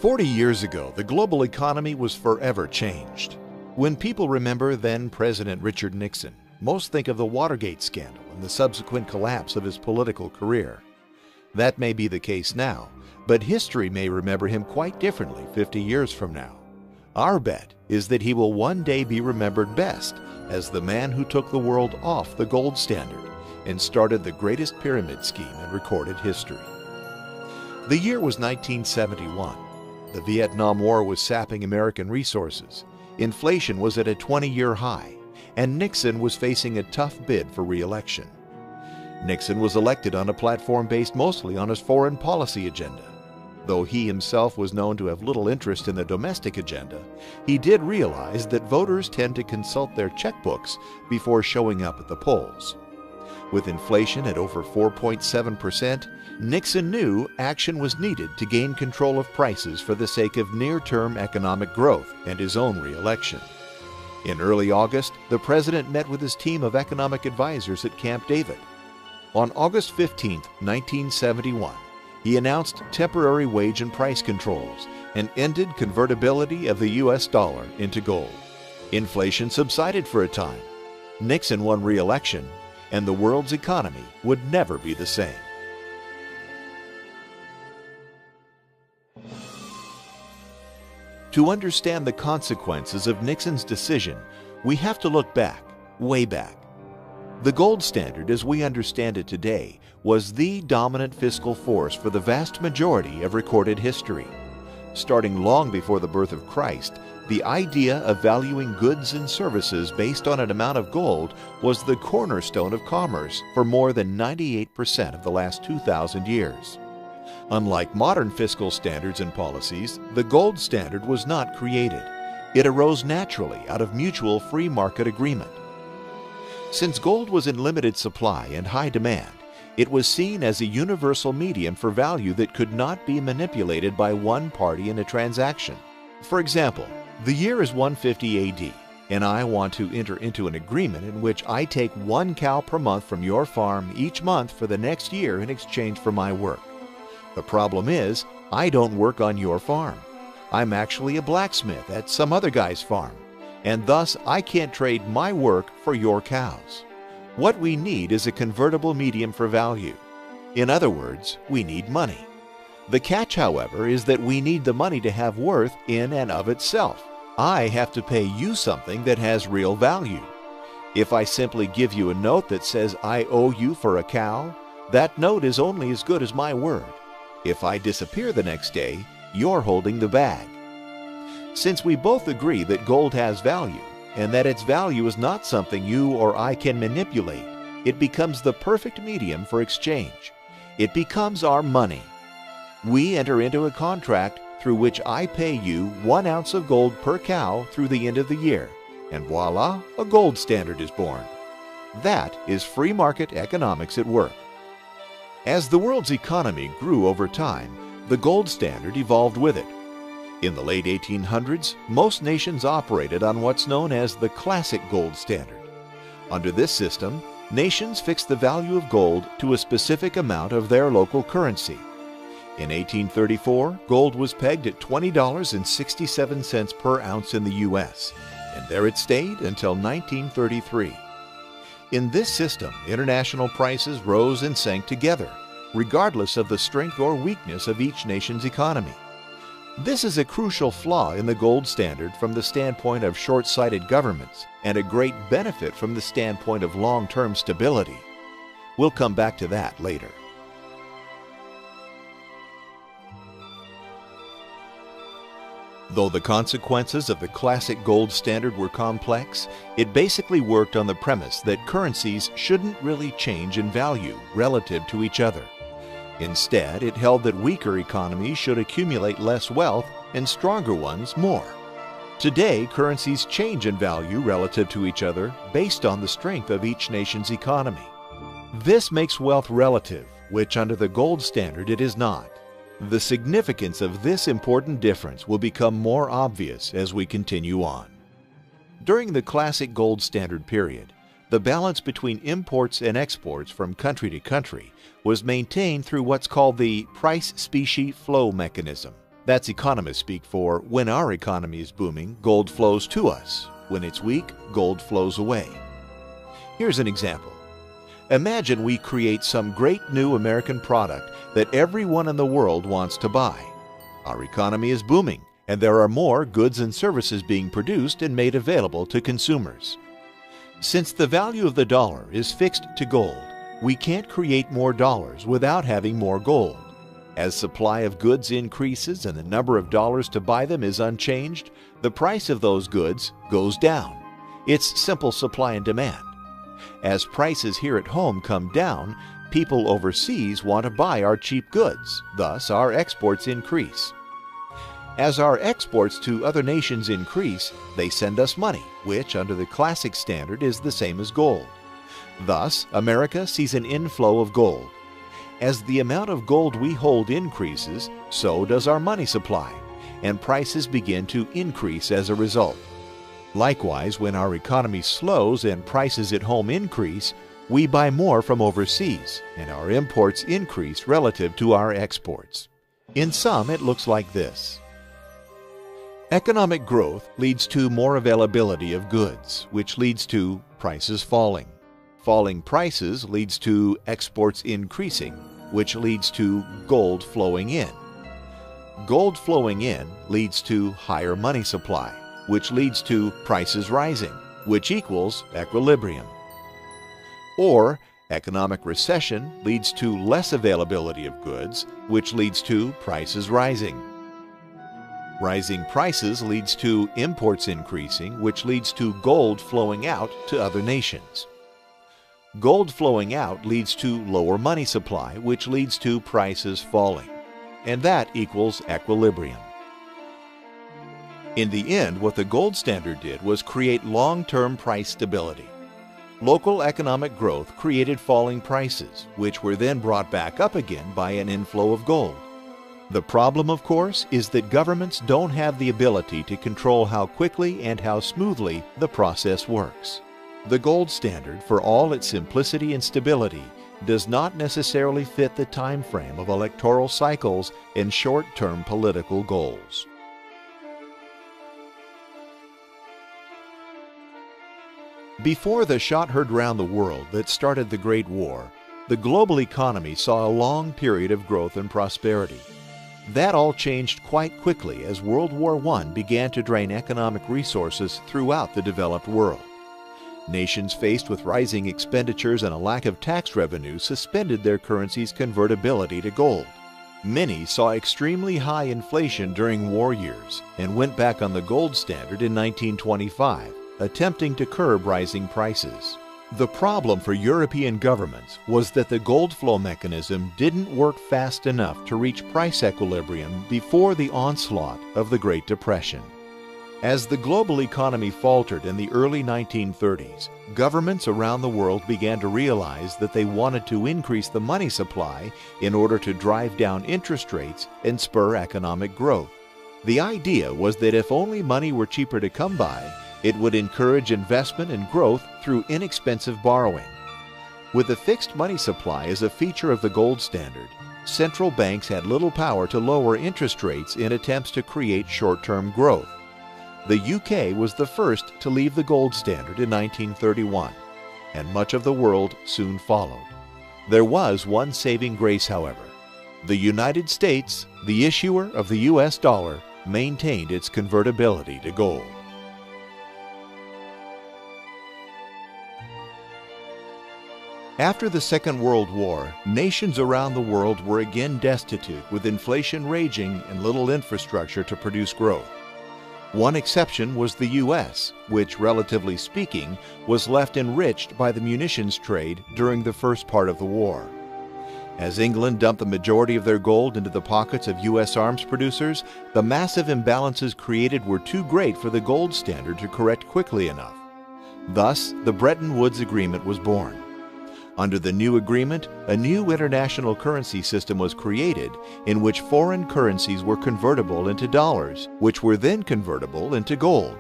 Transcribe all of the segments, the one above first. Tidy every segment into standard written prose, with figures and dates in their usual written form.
40 years ago, the global economy was forever changed. When people remember then-President Richard Nixon, most think of the Watergate scandal and the subsequent collapse of his political career. That may be the case now, but history may remember him quite differently 50 years from now. Our bet is that he will one day be remembered best as the man who took the world off the gold standard and started the greatest pyramid scheme in recorded history. The year was 1971. The Vietnam War was sapping American resources. Inflation was at a 20-year high, and Nixon was facing a tough bid for re-election. Nixon was elected on a platform based mostly on his foreign policy agenda. Though he himself was known to have little interest in the domestic agenda, he did realize that voters tend to consult their checkbooks before showing up at the polls. With inflation at over 4.7%, Nixon knew action was needed to gain control of prices for the sake of near-term economic growth and his own re-election. In early August, the president met with his team of economic advisors at Camp David. On August 15, 1971, he announced temporary wage and price controls and ended convertibility of the U.S. dollar into gold. Inflation subsided for a time. Nixon won re-election, and the world's economy would never be the same. To understand the consequences of Nixon's decision, we have to look back, way back. The gold standard, as we understand it today, was the dominant fiscal force for the vast majority of recorded history. Starting long before the birth of Christ, the idea of valuing goods and services based on an amount of gold was the cornerstone of commerce for more than 98% of the last 2,000 years. Unlike modern fiscal standards and policies, the gold standard was not created. It arose naturally out of mutual free market agreement. Since gold was in limited supply and high demand, it was seen as a universal medium for value that could not be manipulated by one party in a transaction. For example, the year is 150 AD, and I want to enter into an agreement in which I take 1 cow per month from your farm each month for the next year in exchange for my work. The problem is, I don't work on your farm. I'm actually a blacksmith at some other guy's farm, and thus I can't trade my work for your cows. What we need is a convertible medium for value. In other words, we need money. The catch, however, is that we need the money to have worth in and of itself. I have to pay you something that has real value. If I simply give you a note that says I owe you for a cow, that note is only as good as my word. If I disappear the next day, you're holding the bag. Since we both agree that gold has value, and that its value is not something you or I can manipulate, it becomes the perfect medium for exchange. It becomes our money. We enter into a contract through which I pay you 1 ounce of gold per cow through the end of the year, and voila, a gold standard is born. That is free market economics at work. As the world's economy grew over time, the gold standard evolved with it. In the late 1800s, most nations operated on what's known as the classic gold standard. Under this system, nations fixed the value of gold to a specific amount of their local currency. In 1834, gold was pegged at $20.67 per ounce in the U.S., and there it stayed until 1933. In this system, international prices rose and sank together, regardless of the strength or weakness of each nation's economy. This is a crucial flaw in the gold standard from the standpoint of short-sighted governments, and a great benefit from the standpoint of long-term stability. We'll come back to that later. Though the consequences of the classic gold standard were complex, it basically worked on the premise that currencies shouldn't really change in value relative to each other. Instead, it held that weaker economies should accumulate less wealth and stronger ones more. Today, currencies change in value relative to each other based on the strength of each nation's economy. This makes wealth relative, which under the gold standard it is not. The significance of this important difference will become more obvious as we continue on. During the classic gold standard period, the balance between imports and exports from country to country was maintained through what's called the price-specie flow mechanism. That's economist speak for when our economy is booming, gold flows to us. When it's weak, gold flows away. Here's an example. Imagine we create some great new American product that everyone in the world wants to buy. Our economy is booming, and there are more goods and services being produced and made available to consumers. Since the value of the dollar is fixed to gold, we can't create more dollars without having more gold. As supply of goods increases and the number of dollars to buy them is unchanged, the price of those goods goes down. It's simple supply and demand. As prices here at home come down, people overseas want to buy our cheap goods. Thus, our exports increase. As our exports to other nations increase, they send us money, which under the classic standard is the same as gold. Thus, America sees an inflow of gold. As the amount of gold we hold increases, so does our money supply, and prices begin to increase as a result. Likewise, when our economy slows and prices at home increase, we buy more from overseas, and our imports increase relative to our exports. In sum, it looks like this. Economic growth leads to more availability of goods, which leads to prices falling. Falling prices leads to exports increasing, which leads to gold flowing in. Gold flowing in leads to higher money supply, which leads to prices rising, which equals equilibrium. Or economic recession leads to less availability of goods, which leads to prices rising. Rising prices leads to imports increasing, which leads to gold flowing out to other nations. Gold flowing out leads to lower money supply, which leads to prices falling. And that equals equilibrium. In the end, what the gold standard did was create long-term price stability. Local economic growth created falling prices, which were then brought back up again by an inflow of gold. The problem, of course, is that governments don't have the ability to control how quickly and how smoothly the process works. The gold standard, for all its simplicity and stability, does not necessarily fit the time frame of electoral cycles and short-term political goals. Before the shot heard round the world that started the Great War, the global economy saw a long period of growth and prosperity. That all changed quite quickly as World War I began to drain economic resources throughout the developed world. Nations faced with rising expenditures and a lack of tax revenue suspended their currency's convertibility to gold. Many saw extremely high inflation during war years and went back on the gold standard in 1925, attempting to curb rising prices. The problem for European governments was that the gold flow mechanism didn't work fast enough to reach price equilibrium before the onslaught of the Great Depression. As the global economy faltered in the early 1930s, governments around the world began to realize that they wanted to increase the money supply in order to drive down interest rates and spur economic growth. The idea was that if only money were cheaper to come by, it would encourage investment and growth through inexpensive borrowing. With a fixed money supply as a feature of the gold standard, central banks had little power to lower interest rates in attempts to create short-term growth. The UK was the first to leave the gold standard in 1931, and much of the world soon followed. There was one saving grace, however. The United States, the issuer of the US dollar, maintained its convertibility to gold. After the Second World War, nations around the world were again destitute, with inflation raging and little infrastructure to produce growth. One exception was the U.S., which, relatively speaking, was left enriched by the munitions trade during the first part of the war. As England dumped the majority of their gold into the pockets of U.S. arms producers, the massive imbalances created were too great for the gold standard to correct quickly enough. Thus, the Bretton Woods Agreement was born. Under the new agreement, a new international currency system was created in which foreign currencies were convertible into dollars, which were then convertible into gold.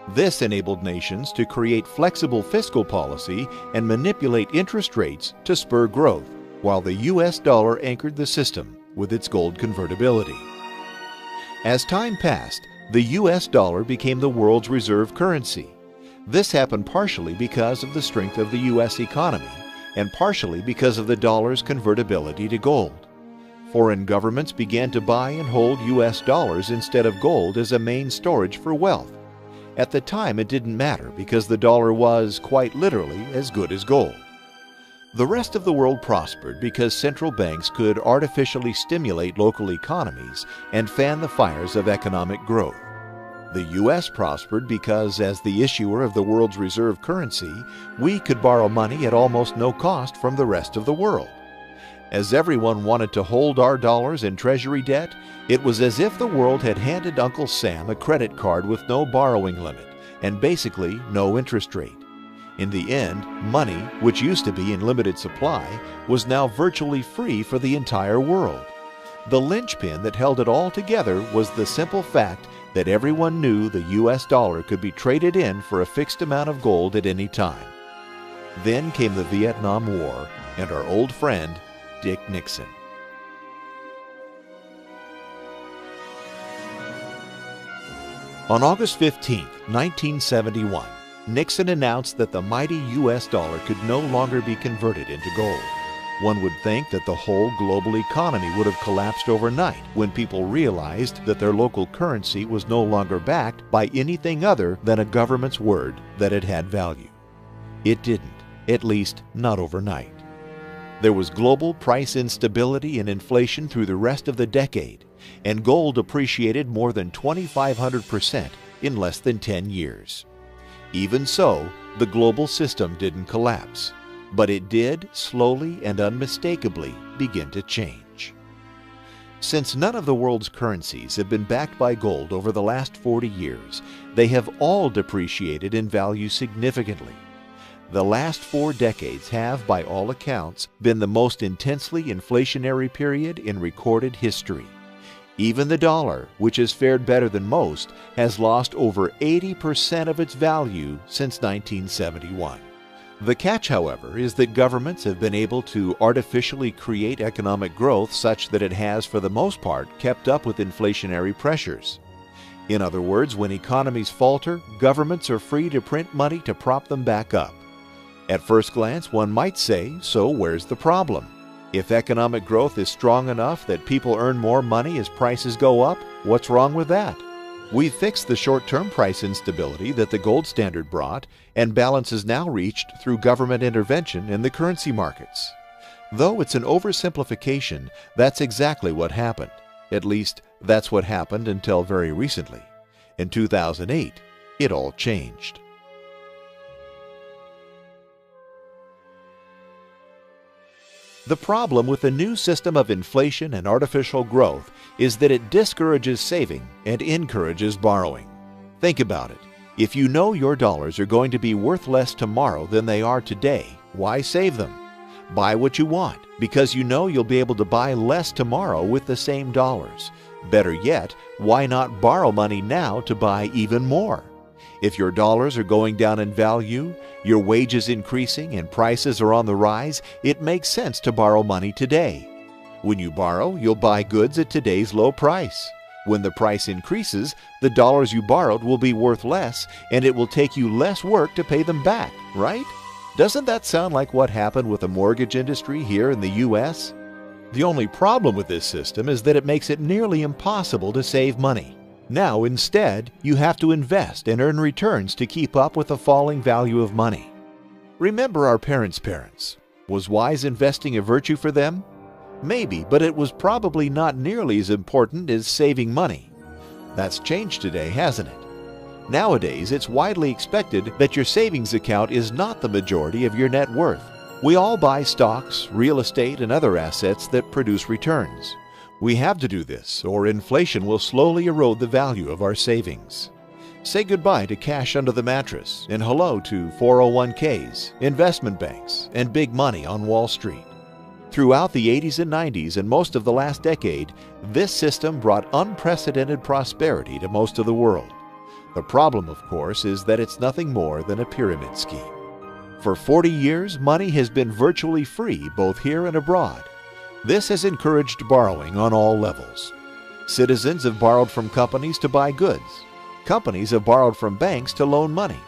This enabled nations to create flexible fiscal policy and manipulate interest rates to spur growth, while the US dollar anchored the system with its gold convertibility. As time passed, the US dollar became the world's reserve currency. This happened partially because of the strength of the US economy and partially because of the dollar's convertibility to gold. Foreign governments began to buy and hold US dollars instead of gold as a main storage for wealth. At the time, it didn't matter because the dollar was, quite literally, as good as gold. The rest of the world prospered because central banks could artificially stimulate local economies and fan the fires of economic growth. The U.S. prospered because, as the issuer of the world's reserve currency, we could borrow money at almost no cost from the rest of the world. As everyone wanted to hold our dollars in treasury debt, it was as if the world had handed Uncle Sam a credit card with no borrowing limit and basically no interest rate. In the end, money, which used to be in limited supply, was now virtually free for the entire world. The linchpin that held it all together was the simple fact that everyone knew the US dollar could be traded in for a fixed amount of gold at any time. Then came the Vietnam War and our old friend, Dick Nixon. On August 15, 1971, Nixon announced that the mighty US dollar could no longer be converted into gold. One would think that the whole global economy would have collapsed overnight when people realized that their local currency was no longer backed by anything other than a government's word that it had value. It didn't, at least not overnight. There was global price instability and inflation through the rest of the decade, and gold appreciated more than 2,500% in less than 10 years. Even so, the global system didn't collapse, but it did slowly and unmistakably begin to change. Since none of the world's currencies have been backed by gold over the last 40 years, they have all depreciated in value significantly. The last 4 decades have, by all accounts, been the most intensely inflationary period in recorded history. Even the dollar, which has fared better than most, has lost over 80% of its value since 1971. The catch, however, is that governments have been able to artificially create economic growth such that it has, for the most part, kept up with inflationary pressures. In other words, when economies falter, governments are free to print money to prop them back up. At first glance, one might say, so where's the problem? If economic growth is strong enough that people earn more money as prices go up, what's wrong with that? We've fixed the short-term price instability that the gold standard brought, and balance is now reached through government intervention in the currency markets. Though it's an oversimplification, that's exactly what happened. At least, that's what happened until very recently. In 2008, it all changed. The problem with the new system of inflation and artificial growth is that it discourages saving and encourages borrowing. Think about it. If you know your dollars are going to be worth less tomorrow than they are today, why save them? Buy what you want because you know you'll be able to buy less tomorrow with the same dollars. Better yet, why not borrow money now to buy even more? If your dollars are going down in value, your wages increasing, and prices are on the rise, it makes sense to borrow money today. When you borrow, you'll buy goods at today's low price. When the price increases, the dollars you borrowed will be worth less, and it will take you less work to pay them back, right? Doesn't that sound like what happened with the mortgage industry here in the U.S.? The only problem with this system is that it makes it nearly impossible to save money. Now, instead, you have to invest and earn returns to keep up with the falling value of money. Remember our parents' parents. Was wise investing a virtue for them? Maybe, but it was probably not nearly as important as saving money. That's changed today, hasn't it? Nowadays, it's widely expected that your savings account is not the majority of your net worth. We all buy stocks, real estate, and other assets that produce returns. We have to do this, or inflation will slowly erode the value of our savings. Say goodbye to cash under the mattress and hello to 401ks, investment banks, and big money on Wall Street. Throughout the 80s and 90s and most of the last decade, this system brought unprecedented prosperity to most of the world. The problem, of course, is that it's nothing more than a pyramid scheme. For 40 years, money has been virtually free both here and abroad. This has encouraged borrowing on all levels. Citizens have borrowed from companies to buy goods. Companies have borrowed from banks to loan money.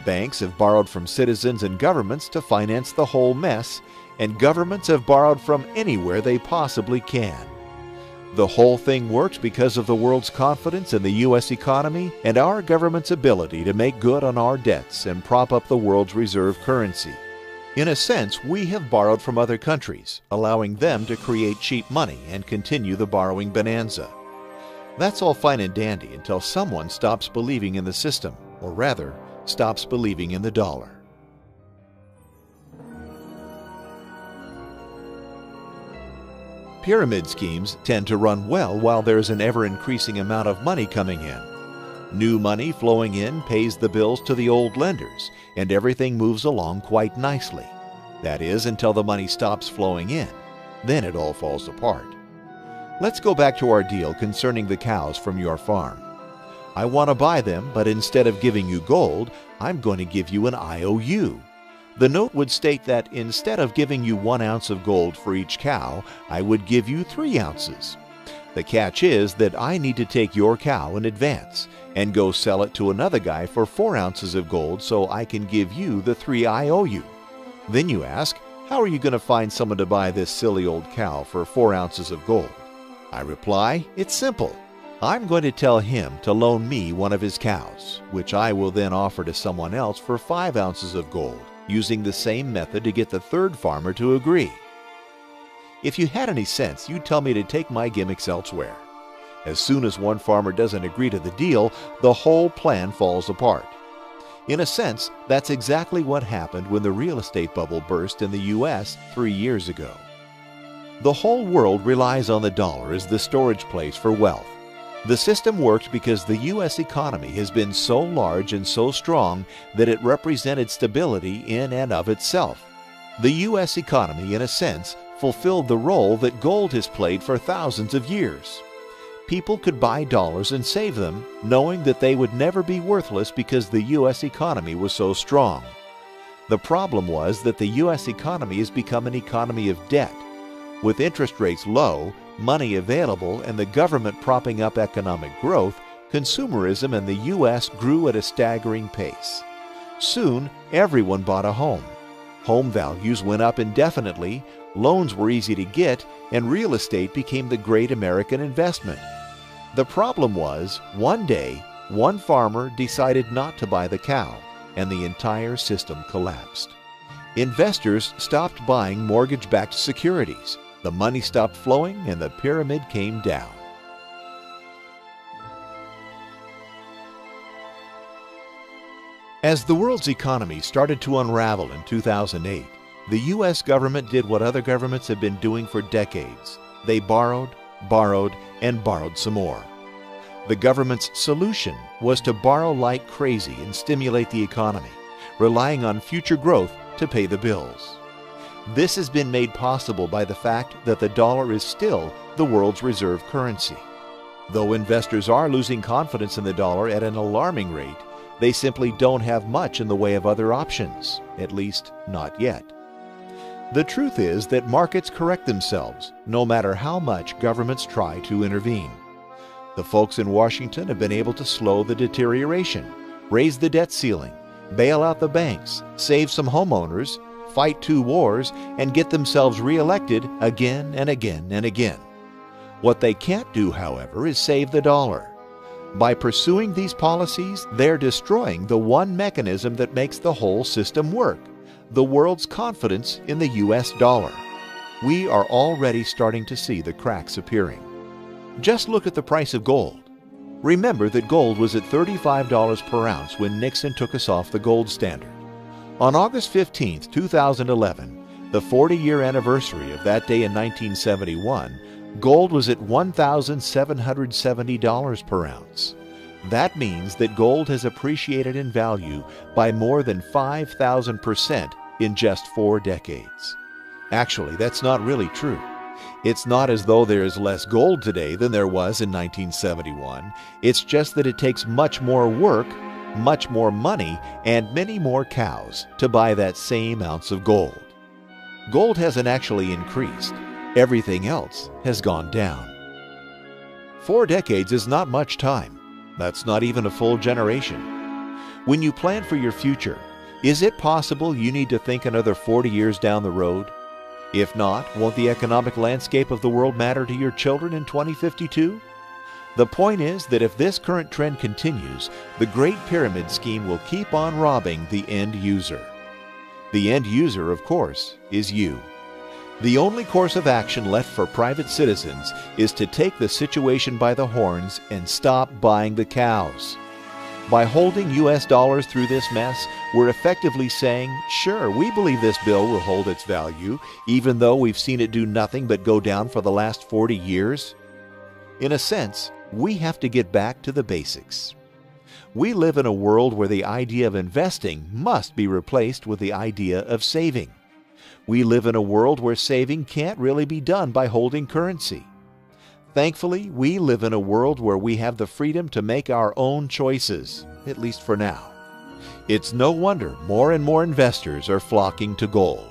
Banks have borrowed from citizens and governments to finance the whole mess, and governments have borrowed from anywhere they possibly can. The whole thing works because of the world's confidence in the U.S. economy and our government's ability to make good on our debts and prop up the world's reserve currency. In a sense, we have borrowed from other countries, allowing them to create cheap money and continue the borrowing bonanza. That's all fine and dandy until someone stops believing in the system, or rather, stops believing in the dollar. Pyramid schemes tend to run well while there's an ever-increasing amount of money coming in. New money flowing in pays the bills to the old lenders, and everything moves along quite nicely. That is, until the money stops flowing in. Then it all falls apart. Let's go back to our deal concerning the cows from your farm. I want to buy them, but instead of giving you gold, I'm going to give you an IOU. The note would state that instead of giving you 1 ounce of gold for each cow, I would give you 3 ounces. The catch is that I need to take your cow in advance and go sell it to another guy for 4 ounces of gold so I can give you the 3 I owe you. Then you ask, how are you going to find someone to buy this silly old cow for 4 ounces of gold? I reply, it's simple. I'm going to tell him to loan me one of his cows, which I will then offer to someone else for 5 ounces of gold, using the same method to get the third farmer to agree. If you had any sense, you'd tell me to take my gimmicks elsewhere. As soon as one farmer doesn't agree to the deal, the whole plan falls apart. In a sense, that's exactly what happened when the real estate bubble burst in the U.S. 3 years ago. The whole world relies on the dollar as the storage place for wealth. The system worked because the U.S. economy has been so large and so strong that it represented stability in and of itself. The U.S. economy, in a sense, fulfilled the role that gold has played for thousands of years. People could buy dollars and save them, knowing that they would never be worthless because the U.S. economy was so strong. The problem was that the U.S. economy has become an economy of debt. With interest rates low, money available, and the government propping up economic growth, consumerism in the U.S. grew at a staggering pace. Soon, everyone bought a home. Home values went up indefinitely, loans were easy to get, and real estate became the great American investment. The problem was, one day, one farmer decided not to buy the cow, and the entire system collapsed. Investors stopped buying mortgage-backed securities. The money stopped flowing and the pyramid came down. As the world's economy started to unravel in 2008, the U.S. government did what other governments have been doing for decades. They borrowed, and borrowed some more. The government's solution was to borrow like crazy and stimulate the economy, relying on future growth to pay the bills. This has been made possible by the fact that the dollar is still the world's reserve currency. Though investors are losing confidence in the dollar at an alarming rate, they simply don't have much in the way of other options, at least not yet. The truth is that markets correct themselves, no matter how much governments try to intervene. The folks in Washington have been able to slow the deterioration, raise the debt ceiling, bail out the banks, save some homeowners, fight 2 wars, and get themselves reelected again and again and again. What they can't do, however, is save the dollar. By pursuing these policies, they're destroying the one mechanism that makes the whole system work, the world's confidence in the U.S. dollar. We are already starting to see the cracks appearing. Just look at the price of gold. Remember that gold was at $35 per ounce when Nixon took us off the gold standard. On August 15, 2011, the 40-year anniversary of that day in 1971, gold was at $1,770 per ounce. That means that gold has appreciated in value by more than 5,000% in just 4 decades. Actually, that's not really true. It's not as though there is less gold today than there was in 1971. It's just that it takes much more work, much more money, and many more cows to buy that same ounce of gold. Gold hasn't actually increased. Everything else has gone down. 4 decades is not much time. That's not even a full generation. When you plan for your future, is it possible you need to think another 40 years down the road? If not, won't the economic landscape of the world matter to your children in 2052? The point is that if this current trend continues, the Great Pyramid Scheme will keep on robbing the end user. The end user, of course, is you. The only course of action left for private citizens is to take the situation by the horns and stop buying the cows. By holding US dollars through this mess, we're effectively saying, sure, we believe this bill will hold its value, even though we've seen it do nothing but go down for the last 40 years. In a sense, we have to get back to the basics. We live in a world where the idea of investing must be replaced with the idea of saving. We live in a world where saving can't really be done by holding currency. Thankfully, we live in a world where we have the freedom to make our own choices, at least for now. It's no wonder more and more investors are flocking to gold.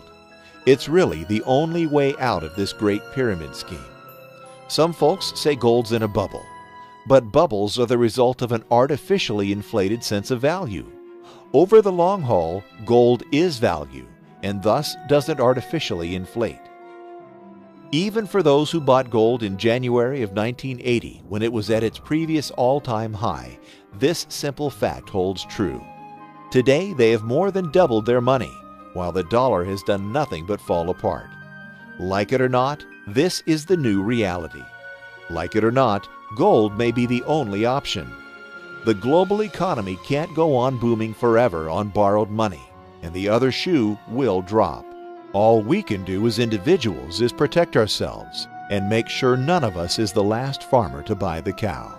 It's really the only way out of this Great Pyramid Scheme. Some folks say gold's in a bubble, but bubbles are the result of an artificially inflated sense of value. Over the long haul, gold is value, and thus doesn't artificially inflate. Even for those who bought gold in January of 1980, when it was at its previous all-time high, this simple fact holds true. Today, they have more than doubled their money, while the dollar has done nothing but fall apart. Like it or not, this is the new reality. Like it or not, gold may be the only option. The global economy can't go on booming forever on borrowed money, and the other shoe will drop. All we can do as individuals is protect ourselves and make sure none of us is the last farmer to buy the cow.